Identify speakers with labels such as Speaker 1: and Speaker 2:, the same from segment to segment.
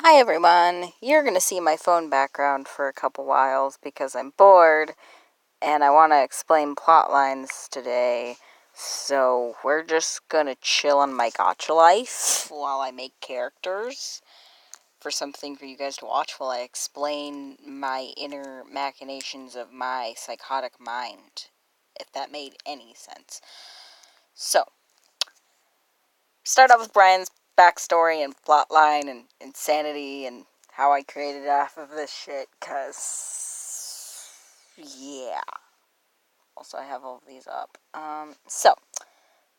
Speaker 1: Hi everyone, you're going to see my phone background for a couple whiles because I'm bored and I want to explain plot lines today. So we're just going to chill on my gotcha life while I make characters for something for you guys to watch while I explain my inner machinations of my psychotic mind, if that made any sense. So, start off with Bryan's backstory and plotline and insanity and how I created half of this shit, cause yeah. Also, I have all of these up. So,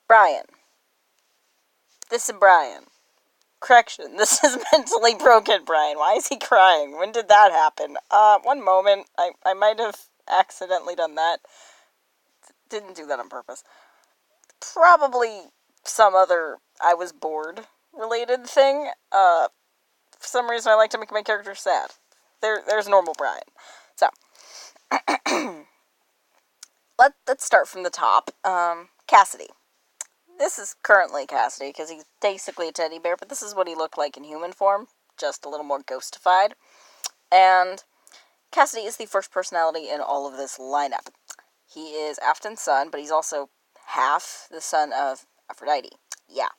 Speaker 1: Bryan. This is Bryan. Correction, this is mentally broken Bryan. Why is he crying? When did that happen? One moment. I might have accidentally done that. Didn't do that on purpose. Probably some other I was bored related thing. For some reason, I like to make my characters sad. There's normal Bryan. So, let's start from the top. Cassidy. This is currently Cassidy, because he's basically a teddy bear, but this is what he looked like in human form, just a little more ghostified. And Cassidy is the first personality in all of this lineup. He is Afton's son, but he's also half the son of Aphrodite. Yeah,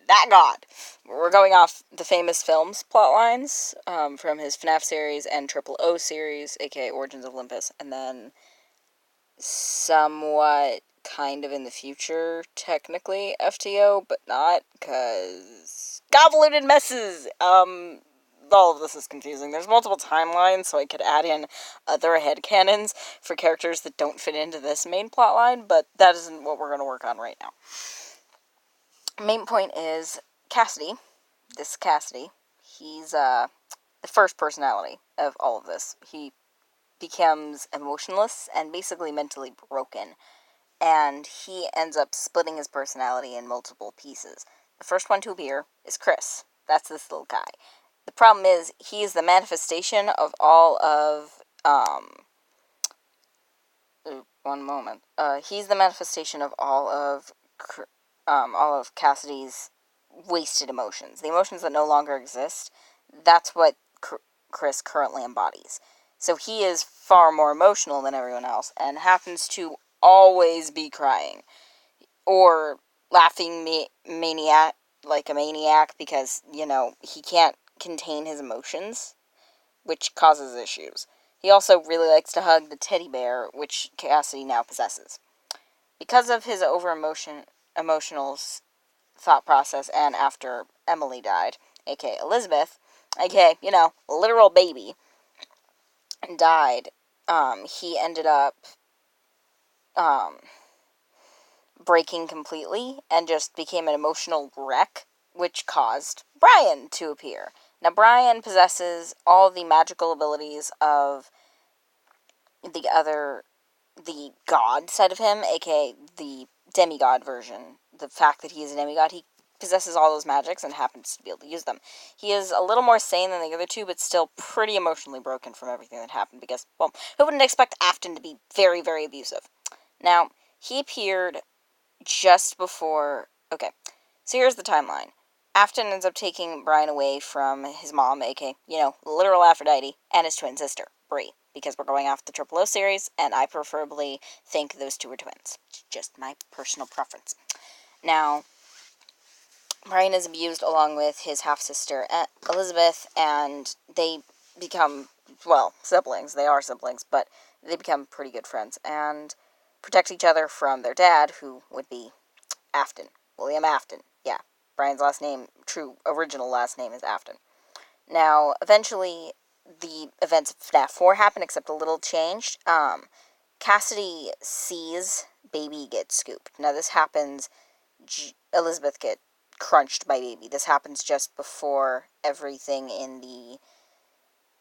Speaker 1: that god. We're going off the famous films plot lines from his FNAF series and Triple O series, aka Origins of Olympus, and then somewhat kind of in the future, technically FTO, but not, because convoluted messes. All of this is confusing. There's multiple timelines, so I could add in other headcanons for characters that don't fit into this main plotline, but that isn't what we're going to work on right now. Main point is Cassidy. This Cassidy, he's the first personality of all of this. He becomes emotionless and basically mentally broken, and he ends up splitting his personality in multiple pieces. The first one to appear is Chris. That's this little guy. The problem is, he is the manifestation of all of, one moment. He's the manifestation of all of Cassidy's wasted emotions. The emotions that no longer exist, that's what Chris currently embodies. So he is far more emotional than everyone else, and happens to always be crying. Or laughing maniac, like a maniac, because, he can't contain his emotions, which causes issues. He also really likes to hug the teddy bear, which Cassidy now possesses. Because of his emotional thought process, and after Emily died, aka Elizabeth, aka, literal baby, died, he ended up, breaking completely, and just became an emotional wreck, which caused Bryan to appear. Now, Bryan possesses all the magical abilities of the god side of him, aka the demigod version. The fact that he is a demigod, he possesses all those magics and happens to be able to use them. He is a little more sane than the other two, but still pretty emotionally broken from everything that happened, because, well, who wouldn't expect Afton to be very, very abusive? Now, he appeared just before... Okay, so here's the timeline. Afton ends up taking Bryan away from his mom, aka, literal Aphrodite, and his twin sister, Bree, because we're going off the Triple O series, and I preferably think those two are twins. Just my personal preference. Now, Bryan is abused along with his half-sister, Elizabeth, and they become, well, siblings. They are siblings, but they become pretty good friends, and protect each other from their dad, who would be Afton. William Afton. Yeah. Bryan's last name, true original last name, is Afton. Now, eventually, the events of FNAF 4 happen, except a little changed. Cassidy sees baby get scooped. Now, this happens, Elizabeth get crunched by baby. This happens just before everything in the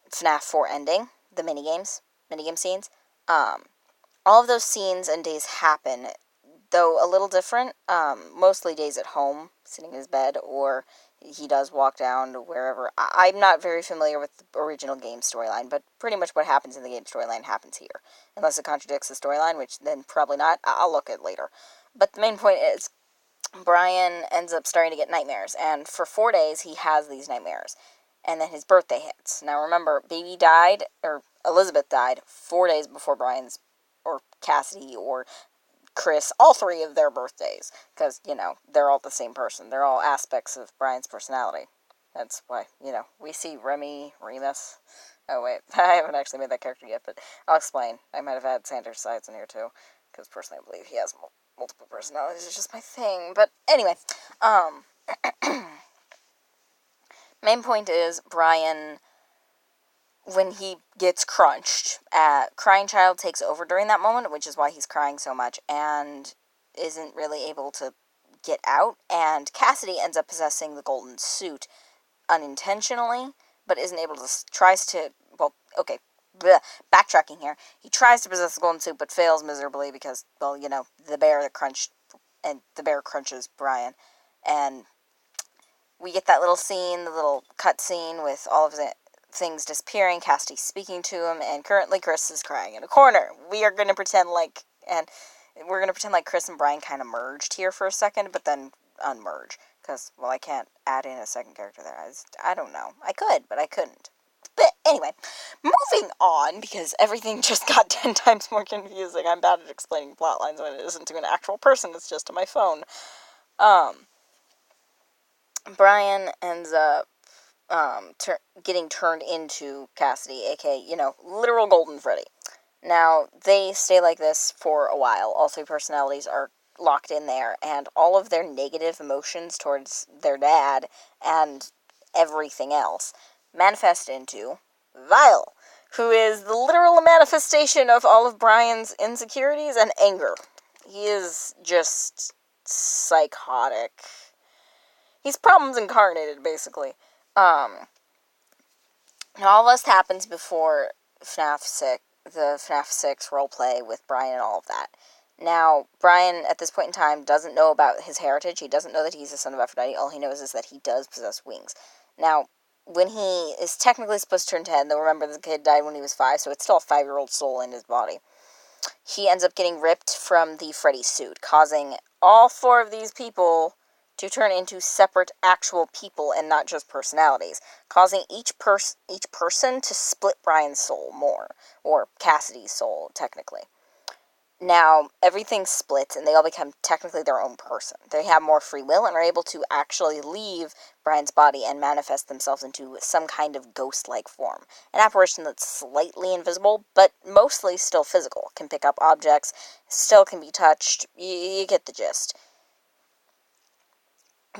Speaker 1: FNAF 4 ending, the minigame scenes. All of those scenes and days happen, though a little different, mostly days at home, sitting in his bed, or he does walk down to wherever. I'm not very familiar with the original game storyline, but pretty much what happens in the game storyline happens here. Unless it contradicts the storyline, which then probably not. I'll look at it later. But the main point is, Bryan ends up starting to get nightmares, and for 4 days he has these nightmares. and then his birthday hits. Now remember, baby died, or Elizabeth died 4 days before Bryan's, or Cassidy, or Chris, all three of their birthdays, because, they're all the same person. They're all aspects of Bryan's personality. That's why, we see Remus. Oh, wait, I haven't actually made that character yet, but I'll explain. I might have had Sanders' sides in here, too, because personally I believe he has multiple personalities. It's just my thing. But anyway, main point is Bryan, when he gets crunched, Crying Child takes over during that moment, which is why he's crying so much, and isn't really able to get out, and Cassidy ends up possessing the golden suit unintentionally, but isn't able to, backtracking here, he tries to possess the golden suit, but fails miserably because, the bear crunches Bryan, and we get that little scene, the little cut scene with all of the things disappearing, Cassidy speaking to him, and currently Chris is crying in a corner. We're going to pretend like Chris and Bryan kind of merged here for a second, but then unmerge, because, I can't add in a second character there. I don't know. I could, but I couldn't. But anyway, moving on, because everything just got 10 times more confusing. I'm bad at explaining plot lines when it isn't to an actual person, it's just to my phone. Bryan ends up getting turned into Cassidy, aka, literal Golden Freddy. Now, they stay like this for a while. All three personalities are locked in there, and all of their negative emotions towards their dad and everything else manifest into Vile, who is the literal manifestation of all of Bryan's insecurities and anger. He is just psychotic. He's problems incarnated, basically. Now, all this happens before FNAF 6, the FNAF 6 roleplay with Bryan and all of that. Now, Bryan, at this point in time, doesn't know about his heritage. He doesn't know that he's the son of Aphrodite. All he knows is that he does possess wings. Now, when he is technically supposed to turn 10, though remember the kid died when he was 5, so it's still a 5-year-old soul in his body. He ends up getting ripped from the Freddy suit, causing all 4 of these people to turn into separate actual people and not just personalities, causing each person to split Bryan's soul more, or Cassidy's soul, technically. Now, everything splits, and they all become technically their own person. They have more free will and are able to actually leave Bryan's body and manifest themselves into some kind of ghost-like form. An apparition that's slightly invisible, but mostly still physical. Can pick up objects, still can be touched. You get the gist.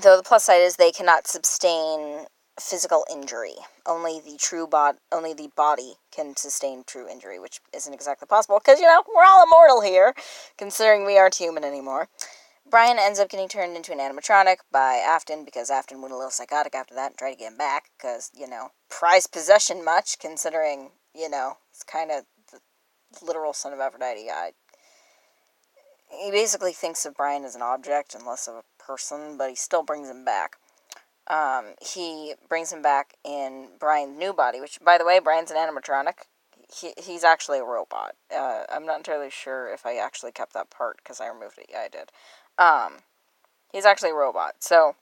Speaker 1: Though the plus side is they cannot sustain physical injury. Only the body can sustain true injury, which isn't exactly possible, because, we're all immortal here, considering we aren't human anymore. Bryan ends up getting turned into an animatronic by Afton, because Afton went a little psychotic after that and tried to get him back, because, prized possession much, considering, it's kind of the literal son of Aphrodite. He basically thinks of Bryan as an object and less of a person, but he still brings him back. He brings him back in Bryan's new body, which, by the way, Bryan's an animatronic. He's actually a robot. I'm not entirely sure if I actually kept that part, because I removed it. Yeah, I did. He's actually a robot, so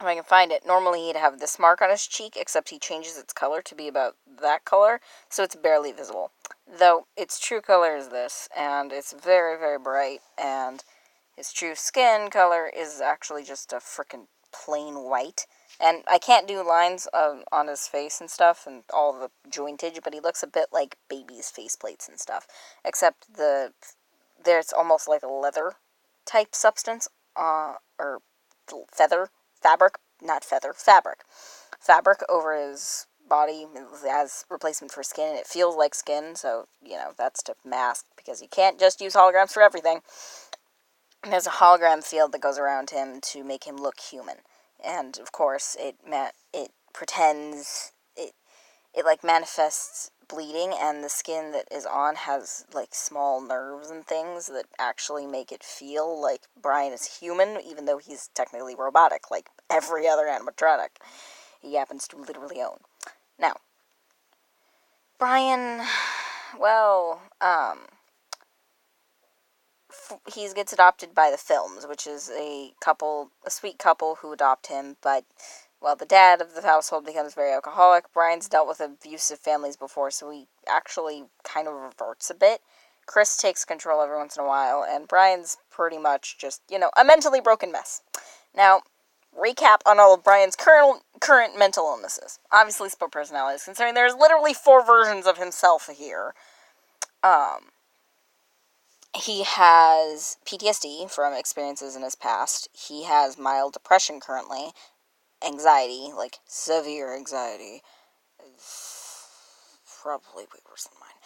Speaker 1: if I can find it, normally he'd have this mark on his cheek, except he changes its color to be about that color, so it's barely visible. Though its true color is this, and it's very, very bright, and his true skin color is actually just a frickin' plain white. And I can't do lines on his face and stuff, and all the jointage, but he looks a bit like babies' faceplates and stuff. Except there's almost like a leather type substance, or fabric over his body as replacement for skin, and it feels like skin, so, that's to mask, because you can't just use holograms for everything. There's a hologram field that goes around him to make him look human, and, of course, it pretends, it manifests bleeding, and the skin that is on has, small nerves and things that actually make it feel like Bryan is human, even though he's technically robotic, like every other animatronic he happens to literally own. Now, Bryan, he gets adopted by the Films, which is a sweet couple who adopt him, but Well, the dad of the household becomes very alcoholic. Bryan's dealt with abusive families before, so he actually kind of reverts a bit. Chris takes control every once in a while, and Bryan's pretty much just, a mentally broken mess. Now, recap on all of Bryan's current mental illnesses. Obviously, split personalities, considering there's literally 4 versions of himself here. He has PTSD from experiences in his past. He has mild depression currently. Anxiety, like severe anxiety. Probably way worse than mine.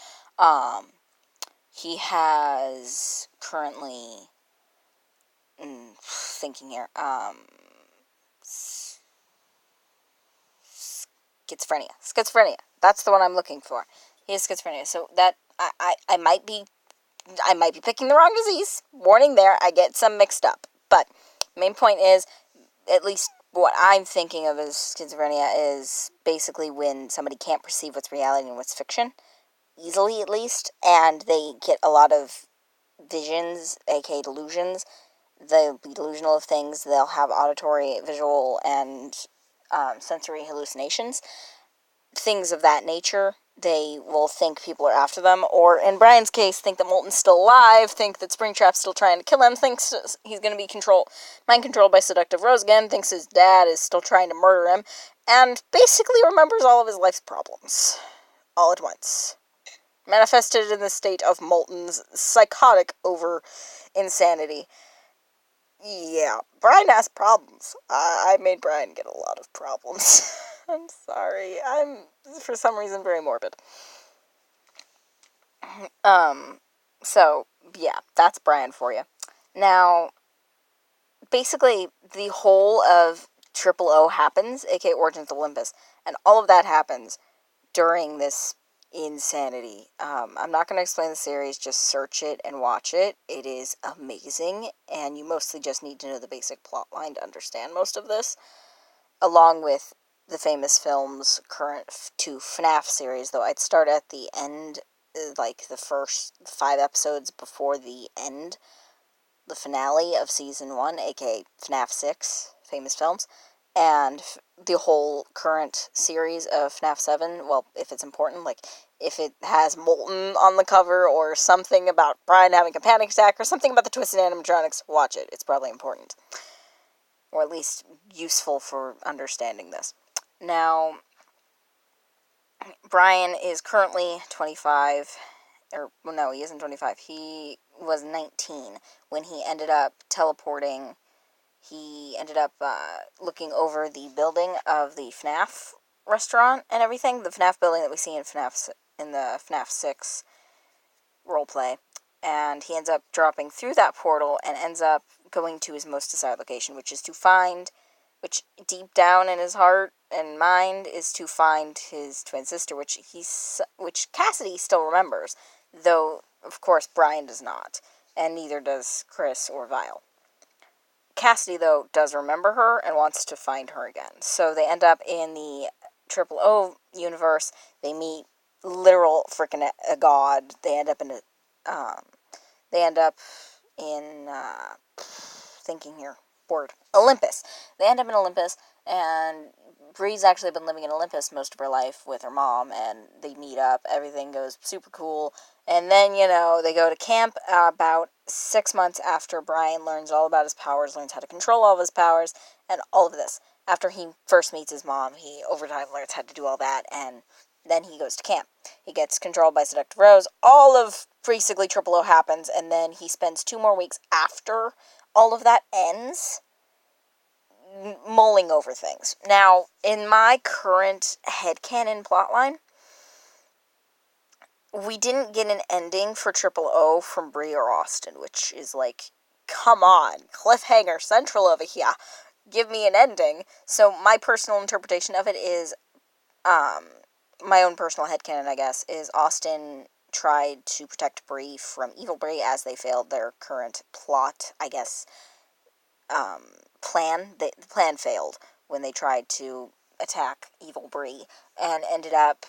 Speaker 1: He has currently, thinking here, schizophrenia. That's the one I'm looking for. He has schizophrenia. So that I might be picking the wrong disease. Warning there, I get some mixed up. But main point is, at least what I'm thinking of as schizophrenia is basically when somebody can't perceive what's reality and what's fiction, easily at least, and they get a lot of visions, aka delusions. They'll be delusional of things. They'll have auditory, visual, and sensory hallucinations. Things of that nature. They will think people are after them, or in Bryan's case, think that Moulton's still alive, think that Springtrap's still trying to kill him, thinks he's going to be mind controlled by Seductive Rose again, thinks his dad is still trying to murder him, and basically remembers all of his life's problems, all at once. Manifested in the state of Moulton's psychotic over insanity. Yeah, Bryan has problems. I made Bryan get a lot of problems. I'm sorry. I'm, for some reason, very morbid. So, yeah, that's Bryan for you. Now, basically, the whole of Triple O happens, aka Origins of Olympus, and all of that happens during this insanity. I'm not going to explain the series, just search it and watch it. It is amazing, and you mostly just need to know the basic plot line to understand most of this, along with the Famous Films current 2 FNAF series, though I'd start at the end, like the first 5 episodes before the end, the finale of Season 1, aka FNAF 6, Famous Films, and the whole current series of FNAF 7, well, if it's important, like, if it has Moulton on the cover, or something about Bryan having a panic attack, or something about the twisted animatronics, watch it. It's probably important. Or at least useful for understanding this. Now, Bryan is currently 25, no, he isn't 25, he was 19 when he ended up teleporting. He ended up looking over the building of the FNAF restaurant and everything, the FNAF building that we see in the FNAF 6 roleplay, and he ends up dropping through that portal and ends up going to his most desired location, which deep down in his heart and mind is to find his twin sister, which Cassidy still remembers, though of course Bryan does not, and neither does Chris or Vile. Cassidy, though, does remember her and wants to find her again. So they end up in the Triple O universe. They meet literal freaking a god. They end up in thinking here, word, Olympus. They end up in Olympus, and Bree's actually been living in Olympus most of her life with her mom, and they meet up. Everything goes super cool. And then, they go to camp about 6 months after Bryan learns all about his powers, learns how to control all of his powers, and all of this. After he first meets his mom, he over time learns how to do all that, and then he goes to camp. He gets controlled by Seductive Rose. All of basically Triple O happens, and then he spends 2 more weeks after all of that ends mulling over things. Now, in my current headcanon plotline, we didn't get an ending for Triple O from Bree or Austin, which is like, come on, cliffhanger central over here. Give me an ending. So my personal interpretation of it is, my own personal headcanon, I guess, is Austin tried to protect Bree from Evil Bree as they failed their current plot, I guess, plan. The plan failed when they tried to attack Evil Bree, and ended up,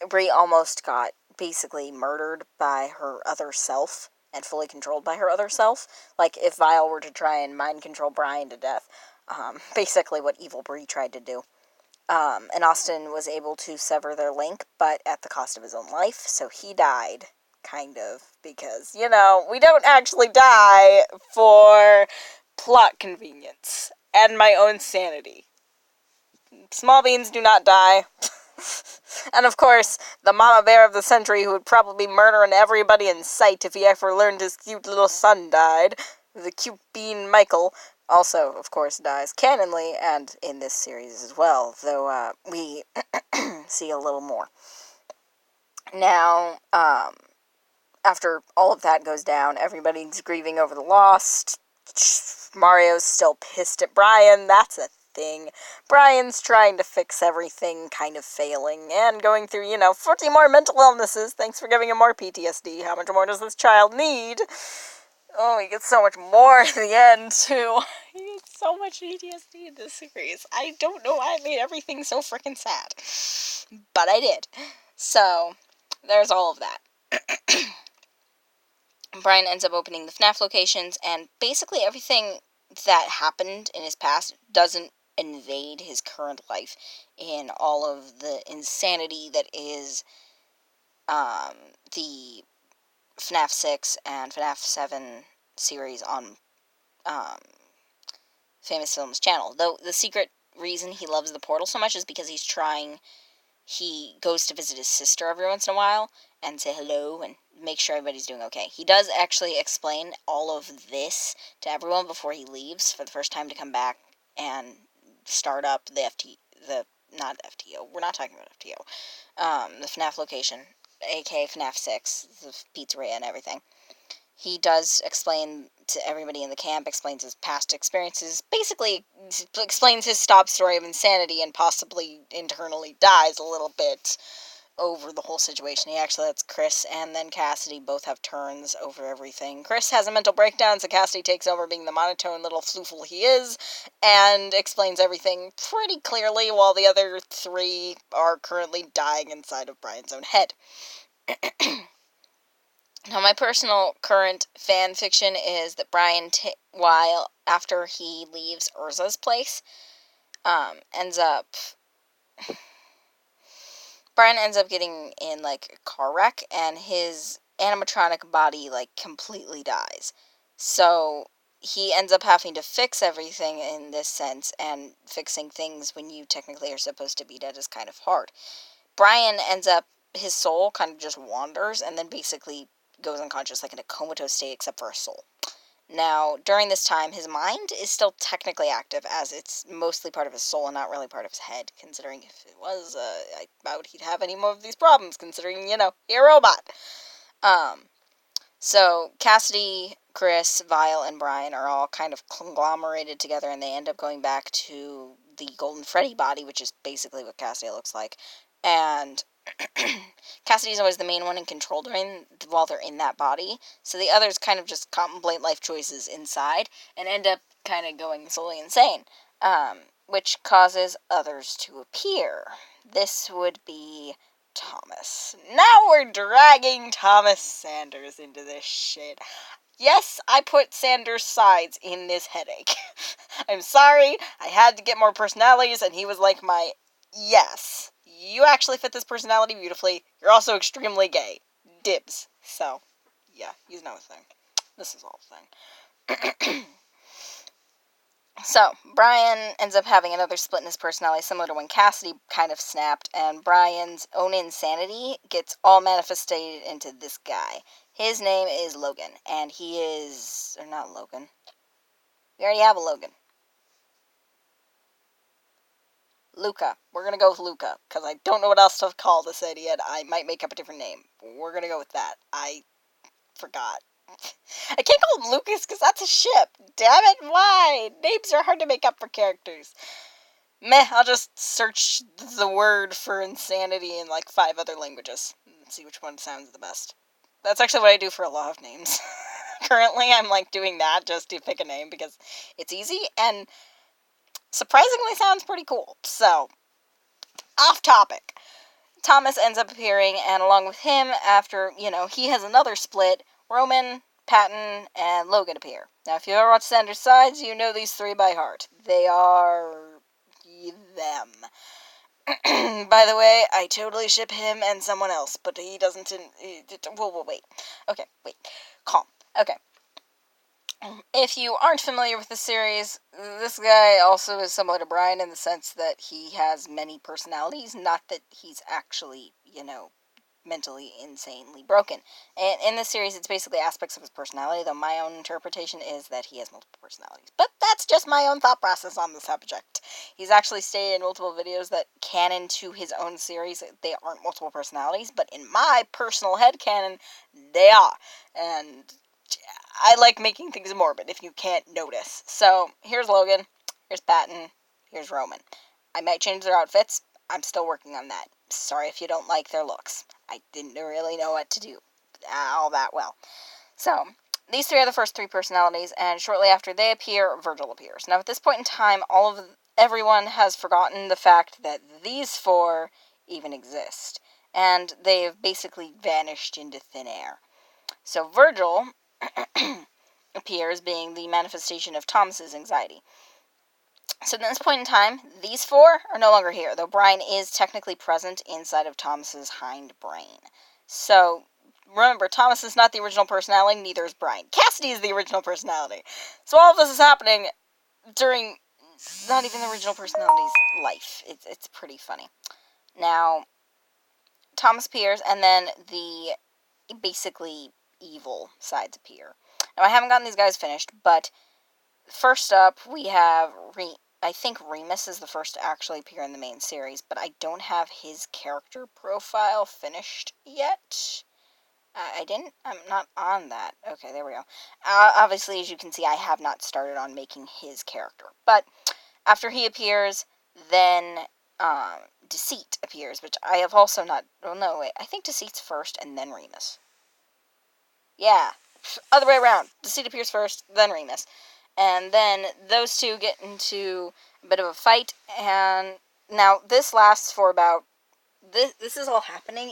Speaker 1: Bree almost got basically murdered by her other self, and fully controlled by her other self. Like, if Vile were to try and mind control Bryan to death, Basically what Evil Bree tried to do. And Austin was able to sever their link, but at the cost of his own life, so he died, kind of, because, we don't actually die for plot convenience and my own sanity. Small beans do not die. And of course, the mama bear of the century who would probably be murdering everybody in sight if he ever learned his cute little son died, the cute bean Michael, also, of course, dies canonly and in this series as well, though we see a little more. Now, after all of that goes down, everybody's grieving over the lost. Mario's still pissed at Bryan. That's a thing. Bryan's trying to fix everything, kind of failing, and going through, 40 more mental illnesses. Thanks for giving him more PTSD. How much more does this child need? Oh, he gets so much more in the end, too. He gets so much PTSD in this series. I don't know why I made everything so freaking sad. But I did. So, there's all of that. Bryan ends up opening the FNAF locations, and basically everything that happened in his past doesn't invade his current life in all of the insanity that is the FNAF 6 and FNAF 7 series on Famous Films channel. Though the secret reason he loves the portal so much is because he goes to visit his sister every once in a while and say hello and make sure everybody's doing okay. He does actually explain all of this to everyone before he leaves for the first time to come back and start up not FTO, we're not talking about FTO, the FNAF location, aka FNAF 6, the pizzeria and everything. He does explain to everybody in the camp, explains his past experiences, basically explains his stop story of insanity and possibly internally dies a little bit over the whole situation. He actually lets Chris and then Cassidy both have turns over everything. Chris has a mental breakdown, so Cassidy takes over being the monotone little floofle he is, and explains everything pretty clearly, while the other three are currently dying inside of Bryan's own head. Now, my personal current fan fiction is that Bryan, while after he leaves Urza's place, Bryan ends up getting in, a car wreck, and his animatronic body, completely dies. So, he ends up having to fix everything in this sense, and fixing things when you technically are supposed to be dead is kind of hard. Bryan ends up, his soul kind of just wanders, and then basically goes unconscious, in a comatose state, except for a soul. Now, during this time, his mind is still technically active, as it's mostly part of his soul and not really part of his head, considering if it was, I doubt he'd have any more of these problems, considering, he a robot. So, Cassidy, Chris, Vile, and Bryan are all kind of conglomerated together, and they end up going back to the Golden Freddy body, which is basically what Cassidy looks like, and Cassidy's always the main one in control while they're in that body, so the others kind of just contemplate life choices inside, and end up kind of going solely insane, which causes others to appear. This would be Thomas. Now we're dragging Thomas Sanders into this shit. Yes, I put Sanders' sides in this headache. I'm sorry, I had to get more personalities, and he was like my, yes, you actually fit this personality beautifully. You're also extremely gay. Dibs. So, yeah, he's no thing. This is all a thing. So, Bryan ends up having another split in his personality, similar to when Cassidy kind of snapped, and Bryan's own insanity gets all manifested into this guy. His name is Logan, and he is, or not Logan. We already have a Logan. Luca. We're gonna go with Luca, because I don't know what else to call this idiot. I might make up a different name. We're gonna go with that. I forgot. I can't call him Lucas, because that's a ship. Damn it, why? Names are hard to make up for characters. Meh, I'll just search the word for insanity in 5 other languages and see which one sounds the best. That's actually what I do for a lot of names. Currently, I'm doing that just to pick a name because it's easy and surprisingly sounds pretty cool. So, off topic. Thomas ends up appearing, and along with him, after, he has another split, Roman, Patton, and Logan appear. Now, if you ever watched Sanders Sides, you know these three by heart. They are them. By the way, I totally ship him and someone else, but he doesn't. Whoa, wait. Okay, wait. Calm. Okay. If you aren't familiar with the series, this guy also is similar to Bryan in the sense that he has many personalities, not that he's actually, mentally insanely broken. And in this series, it's basically aspects of his personality, though my own interpretation is that he has multiple personalities. But that's just my own thought process on the subject. He's actually stated in multiple videos that canon to his own series, they aren't multiple personalities, but in my personal headcanon, they are. And I like making things morbid, if you can't notice. So, here's Logan, here's Patton, here's Roman. I might change their outfits. I'm still working on that. Sorry if you don't like their looks. I didn't really know what to do all that well. So, these three are the first three personalities, and shortly after they appear, Virgil appears. Now, at this point in time, everyone has forgotten the fact that these four even exist, and they've basically vanished into thin air. So, Virgil appears being the manifestation of Thomas's anxiety. So at this point in time, these four are no longer here, though Bryan is technically present inside of Thomas's hind brain. So, remember, Thomas is not the original personality, neither is Bryan. Cassidy is the original personality. So all of this is happening during not even the original personality's life. It's pretty funny. Now, Thomas appears, and then the basically evil sides appear. Now, I haven't gotten these guys finished, but first up, we have I think Remus is the first to actually appear in the main series, but I don't have his character profile finished yet. I'm not on that. Okay, there we go. Obviously, as you can see, I have not started on making his character. But after he appears, then Deceit appears, which I have also not... Oh, no, wait. I think Deceit's first, and then Remus. Yeah. Other way around. Deceit appears first, then Remus. And then those two get into a bit of a fight, and now this lasts for about... This is all happening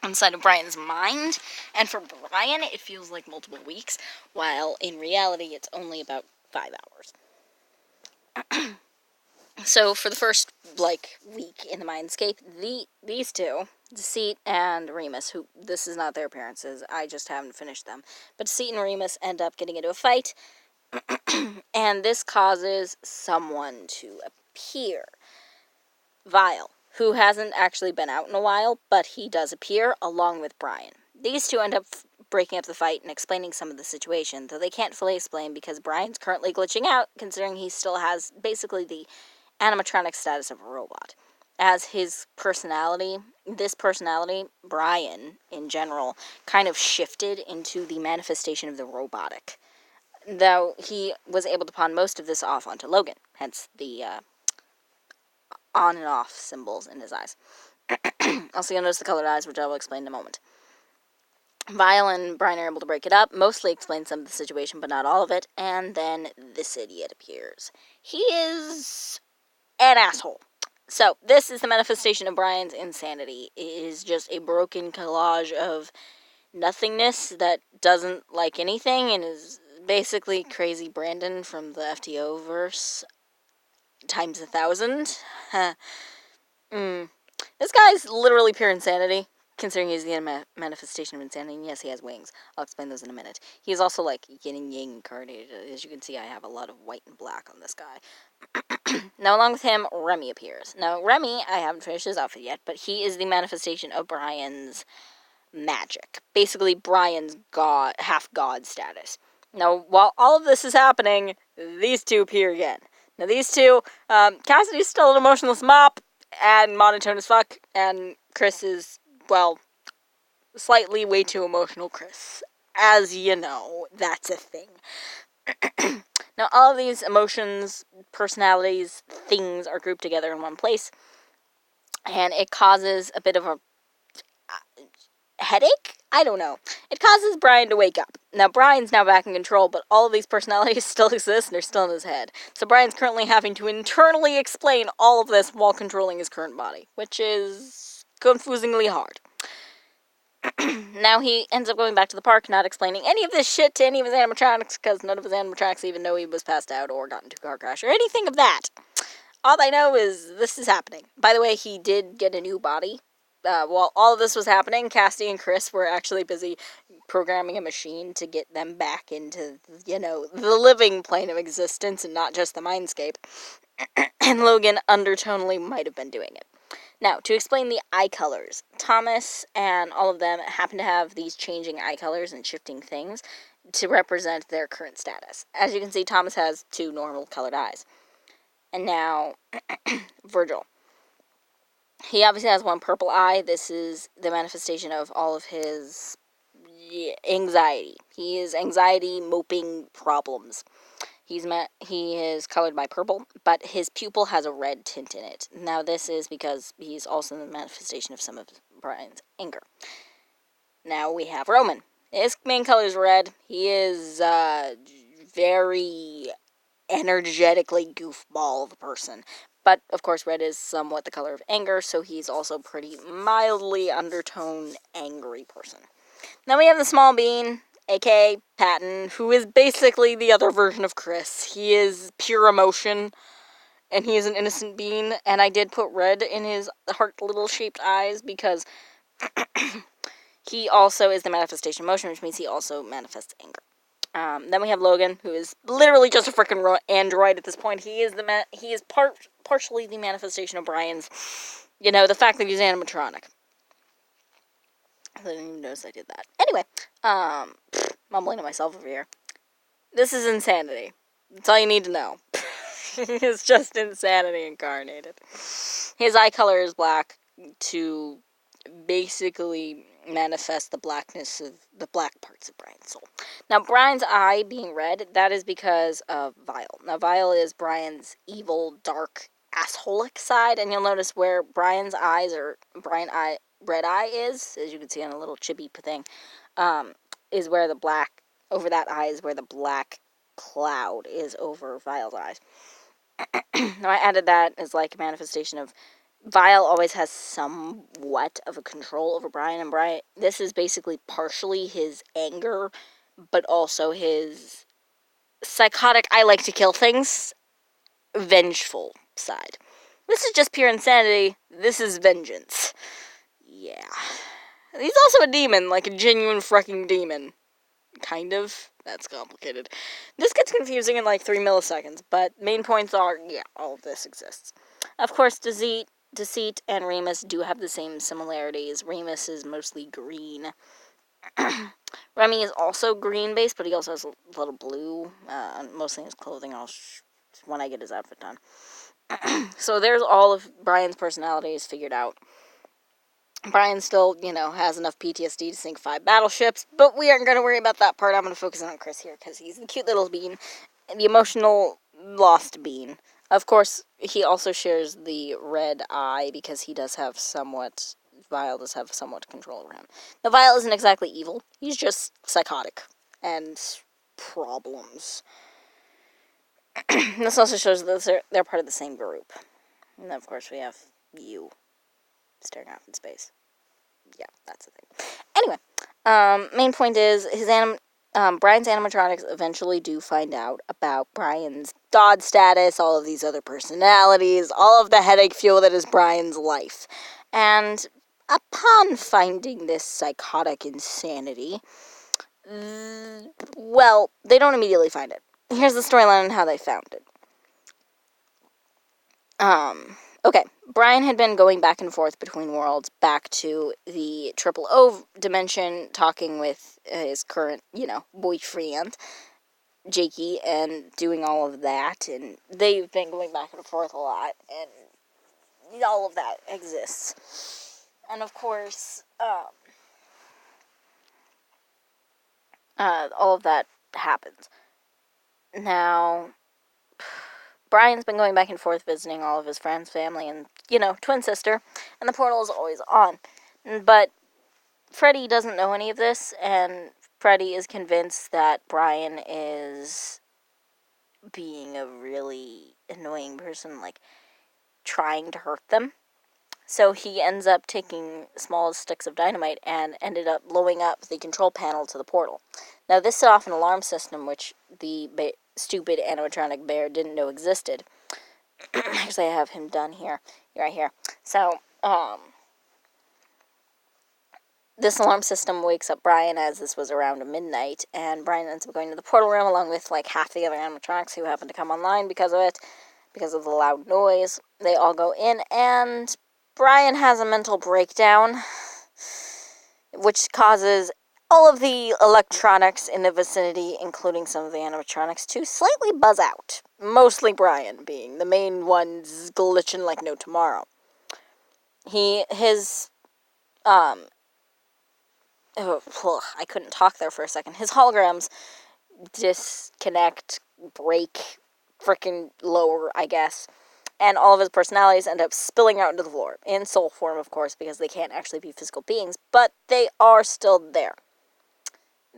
Speaker 1: inside of Bryan's mind, and for Bryan, it feels like multiple weeks, while in reality, it's only about 5 hours. So, for the first, week in the Mindscape, these two, Deceit and Remus, who, this is not their appearances, I just haven't finished them, but Deceit and Remus end up getting into a fight, and this causes someone to appear. Vile, who hasn't actually been out in a while, but he does appear along with Bryan. These two end up breaking up the fight and explaining some of the situation, though they can't fully explain because Bryan's currently glitching out, considering he still has basically the animatronic status of a robot. As his personality, Bryan, in general, kind of shifted into the manifestation of the robotic. Though he was able to pawn most of this off onto Logan, hence the on and off symbols in his eyes. Also, you'll notice the colored eyes, which I will explain in a moment. Vile and Bryan are able to break it up, mostly explain some of the situation, but not all of it, and then this idiot appears. He is an asshole. So, this is the manifestation of Bryan's insanity. It is just a broken collage of nothingness that doesn't like anything and is basically crazy Brandon from the FTO verse times 1,000. This guy's literally pure insanity, considering he's the manifestation of insanity. And yes, he has wings. I'll explain those in a minute. He's also yin and yang incarnated. As you can see, I have a lot of white and black on this guy. Now, along with him, Remy appears. Now, Remy, I haven't finished his outfit yet, but he is the manifestation of Bryan's magic. Basically, Bryan's half-god status. Now, while all of this is happening, these two appear again. Now, these two, Cassidy's still an emotionless mop, and monotone as fuck, and Chris is, slightly way too emotional Chris. As you know, that's a thing. Now, all of these emotions, personalities, things are grouped together in one place, and it causes a bit of a headache? I don't know. It causes Bryan to wake up. Now, Bryan's now back in control, but all of these personalities still exist and are still in his head. So Bryan's currently having to internally explain all of this while controlling his current body, which is confusingly hard. Now he ends up going back to the park, not explaining any of this shit to any of his animatronics, because none of his animatronics even know he was passed out or got into a car crash or anything of that. All I know is this is happening. By the way, he did get a new body. While all of this was happening, Cassie and Chris were actually busy programming a machine to get them back into, the living plane of existence and not just the mindscape. And Logan undertonally might have been doing it. Now, to explain the eye colors, Thomas and all of them happen to have these changing eye colors and shifting things to represent their current status. As you can see, Thomas has 2 normal colored eyes. And now, Virgil. He obviously has 1 purple eye. This is the manifestation of all of his anxiety. He is anxiety, moping problems. He is colored by purple, but his pupil has a red tint in it. Now, this is because he's also the manifestation of some of Bryan's anger. Now we have Roman. His main color is red. He is very energetically goofball of a person. But, of course, red is somewhat the color of anger, so he's also pretty mildly undertone angry person. Then we have the small bean, a.k.a. Patton, who is basically the other version of Chris. He is pure emotion, and he is an innocent bean, and I did put red in his heart little shaped eyes because he also is the manifestation of emotion, which means he also manifests anger. Then we have Logan, who is literally just a freaking android at this point. He is partially the manifestation of Bryan's, the fact that he's animatronic. I didn't even notice I did that. Anyway, mumbling to myself over here. This is insanity. That's all you need to know. It's just insanity incarnated. His eye color is black to basically manifest the blackness of the black parts of Bryan's soul. Now, Bryan's eye being red, that is because of Vile. Now, Vile is Bryan's evil, dark, assholic side, and you'll notice where Bryan's eyes or red eye is, as you can see on a little chibi thing, is where the black, over that eye is where the black cloud is over Vile's eyes. Now, I added that as like a manifestation of Vile always has somewhat of a control over Bryan, and Bryan, this is basically partially his anger, but also his psychotic, I like to kill things, vengeful side. This is just pure insanity. This is vengeance. Yeah. He's also a demon, like a genuine fucking demon. Kind of. That's complicated. This gets confusing in like 3 milliseconds, but main points are, yeah, all of this exists. Of course, Deceit and Remus do have the same similarities. Remus is mostly green. Remy is also green-based, but he also has a little blue, mostly in his clothing. When I get his outfit done. So there's all of Bryan's personalities figured out. Bryan still, has enough PTSD to sink 5 battleships, but we aren't going to worry about that part. I'm going to focus on Chris here, because he's the cute little bean, the emotional lost bean. Of course, he also shares the red eye, because Vile does have somewhat control over him. Now, Vile isn't exactly evil. He's just psychotic and problems. This also shows that they're part of the same group. And then, of course, we have you staring off in space. Yeah, that's the thing. Anyway, main point is Bryan's animatronics eventually do find out about Bryan's god status, all of these other personalities, all of the headache fuel that is Bryan's life. And upon finding this psychotic insanity, well, they don't immediately find it. Here's the storyline on how they found it. Okay, Bryan had been going back and forth between worlds, back to the Triple O dimension, talking with his current, boyfriend, Jakey, and doing all of that, and they've been going back and forth a lot, and all of that exists. And of course, all of that happens. Now, Bryan's been going back and forth visiting all of his friends, family, and, twin sister, and the portal is always on. But Freddy doesn't know any of this, and Freddy is convinced that Bryan is being a really annoying person, like, trying to hurt them. So he ends up taking small sticks of dynamite and ended up blowing up the control panel to the portal. Now, this set off an alarm system, which the stupid animatronic bear didn't know existed. Actually, I have him done here, right here. So, this alarm system wakes up Bryan, as this was around midnight, and Bryan ends up going to the portal room along with like half the other animatronics who happen to come online because of it, because of the loud noise. They all go in, and Bryan has a mental breakdown, which causes all of the electronics in the vicinity, including some of the animatronics, to slightly buzz out. Mostly Bryan being the main one's glitching like no tomorrow. I couldn't talk there for a second. His holograms disconnect, break, freaking lower, I guess. And all of his personalities end up spilling out into the floor. In soul form, of course, because they can't actually be physical beings. But they are still there.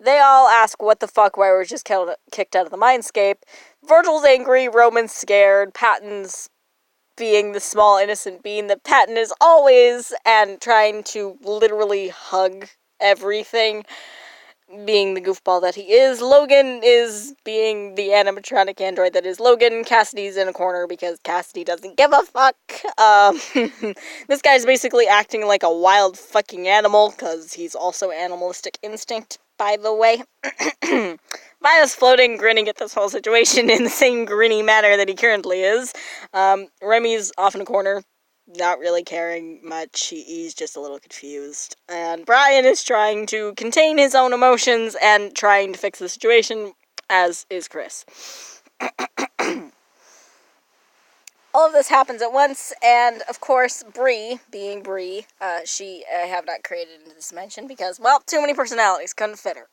Speaker 1: They all ask what the fuck, why we're just kicked out of the mindscape. Virgil's angry, Roman's scared, Patton's being the small innocent being that Patton is always, and trying to literally hug everything, being the goofball that he is. Logan is being the animatronic android that is Logan. Cassidy's in a corner because Cassidy doesn't give a fuck. This guy's basically acting like a wild fucking animal because he's also animalistic instinct, by the way. Maya's floating, grinning at this whole situation in the same grinny manner that he currently is. Remy's off in a corner, not really caring much. He's just a little confused. And Bryan is trying to contain his own emotions and trying to fix the situation, as is Chris. All of this happens at once, and of course, Bree, being Bree, I have not created into this dimension because, well, too many personalities, couldn't fit her.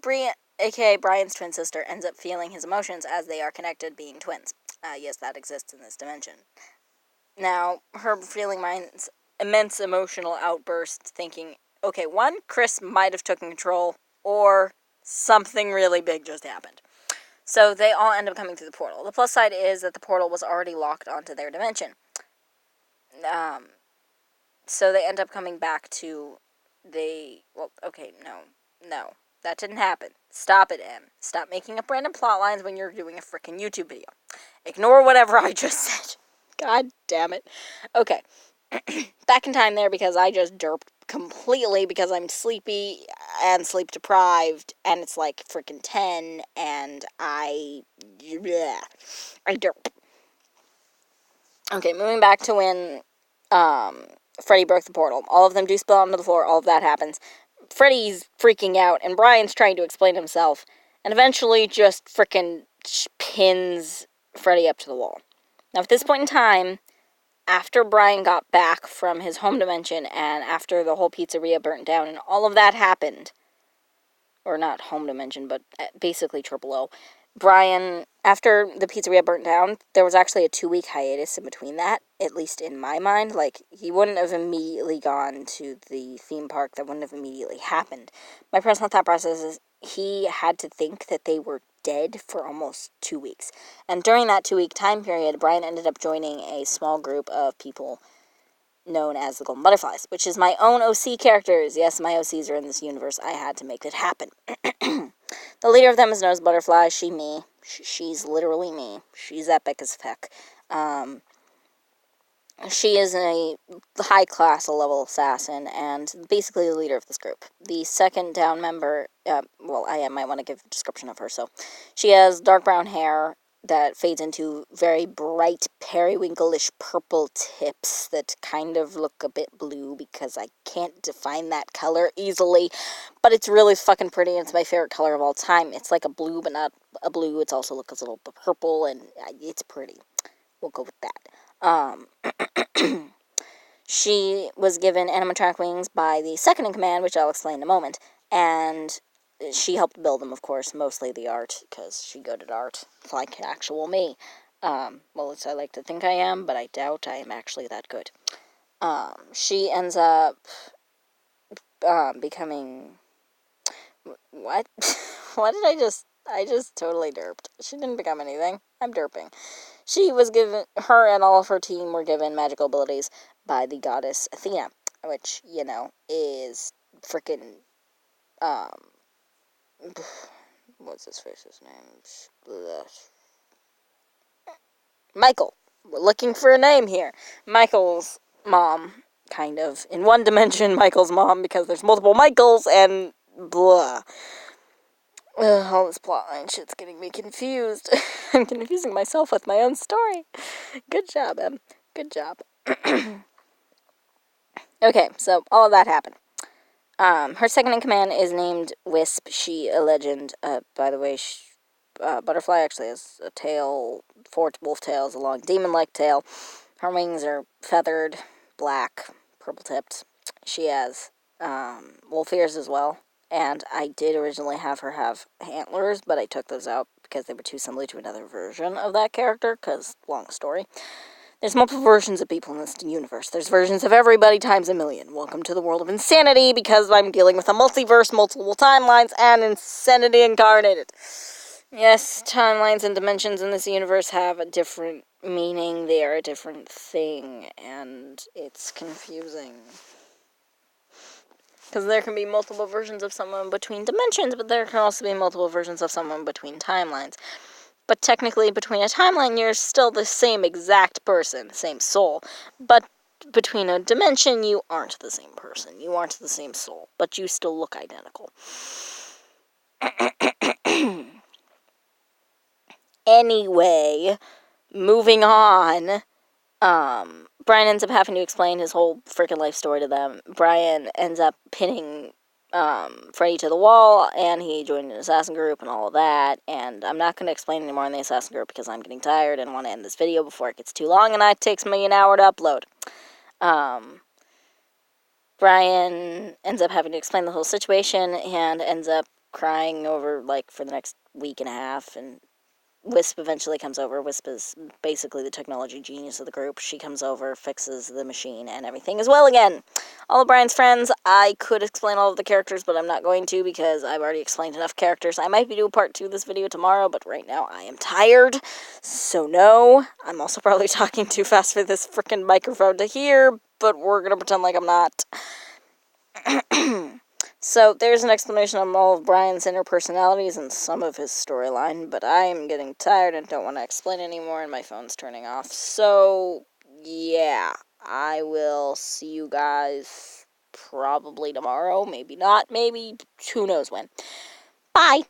Speaker 1: Bree, aka Bryan's twin sister, ends up feeling his emotions as they are connected, being twins. Yes, that exists in this dimension. Now, her feeling Bryan's immense emotional outburst, thinking, okay, one, Chris might have taken control, or something really big just happened. So they all end up coming through the portal. The plus side is that the portal was already locked onto their dimension. So they end up coming back to no. That didn't happen. Stop it, Em. Stop making up random plot lines when you're doing a freaking YouTube video. Ignore whatever I just said. God damn it. Okay. Back in time there because I just derped completely because I'm sleepy and sleep deprived and it's like freaking 10 and I derped. Okay, moving back to when Freddy broke the portal. All of them do spill onto the floor. All of that happens. Freddy's freaking out, and Bryan's trying to explain himself, and eventually just freaking pins Freddy up to the wall. Now, at this point in time, after Bryan got back from his home dimension, and after the whole pizzeria burnt down, and all of that happened, or not home dimension, but basically Triple O, Bryan, after the pizzeria burnt down, there was actually a 2-week hiatus in between that, at least in my mind. Like, he wouldn't have immediately gone to the theme park. That wouldn't have immediately happened. My personal thought process is he had to think that they were dead for almost 2 weeks. And during that 2-week time period, Bryan ended up joining a small group of people known as the Golden Butterflies, which is my own OC characters. Yes, my OCs are in this universe. I had to make it happen. The leader of them is known as Butterfly. She's literally me. She's epic as heck. She is a high-class level assassin and basically the leader of this group. The second down member, I might want to give a description of her. So, she has dark brown hair that fades into very bright periwinkle-ish purple tips that kind of look a bit blue because I can't define that color easily, but it's really fucking pretty and it's my favorite color of all time. It's like a blue, but not a blue. It's also looks a little bit purple and it's pretty. We'll go with that. She was given animatronic wings by the second in command, which I'll explain in a moment, and she helped build them, of course, mostly the art, because she good at art, like actual me. Well, I like to think I am, but I doubt I am actually that good. She ends up becoming... What? What did I just totally derped. She didn't become anything. I'm derping. her and all of her team were given magical abilities by the goddess Athena, which, is freaking, what's his face's name? Michael. We're looking for a name here. Michael's mom, kind of. In one dimension, Michael's mom, because there's multiple Michaels, and blah. All this plotline shit's getting me confused. I'm confusing myself with my own story. Good job, Em. Good job. Okay, so all of that happened. Her second in command is named Wisp. She a legend. By the way, Butterfly actually has a tail, 4 wolf tails, a long demon-like tail. Her wings are feathered, black, purple-tipped. She has wolf ears as well. And I did originally have her have antlers, but I took those out because they were too similar to another version of that character, because, long story. There's multiple versions of people in this universe. There's versions of everybody times a million. Welcome to the world of insanity, because I'm dealing with a multiverse, multiple timelines, and insanity incarnated. Yes, timelines and dimensions in this universe have a different meaning. They are a different thing, and it's confusing. Because there can be multiple versions of someone between dimensions, but there can also be multiple versions of someone between timelines. But technically, between a timeline, you're still the same exact person, same soul. But between a dimension, you aren't the same person. You aren't the same soul. But you still look identical. Anyway, moving on. Bryan ends up having to explain his whole freaking life story to them. Bryan ends up pinning Freddy to the wall, and he joined an assassin group and all of that. And I'm not going to explain anymore in the assassin group because I'm getting tired and want to end this video before it gets too long, and it takes me an hour to upload. Bryan ends up having to explain the whole situation and ends up crying over, for the next week and a half, and Wisp eventually comes over. Wisp is basically the technology genius of the group. She comes over, fixes the machine, and everything is well again. All of Bryan's friends, I could explain all of the characters, but I'm not going to because I've already explained enough characters. I might be doing part 2 of this video tomorrow, but right now I am tired, so no. I'm also probably talking too fast for this freaking microphone to hear, but we're gonna pretend like I'm not. So, there's an explanation on all of Bryan's inner personalities and some of his storyline, but I am getting tired and don't want to explain anymore, and my phone's turning off. So, yeah, I will see you guys probably tomorrow, maybe not, maybe, who knows when. Bye!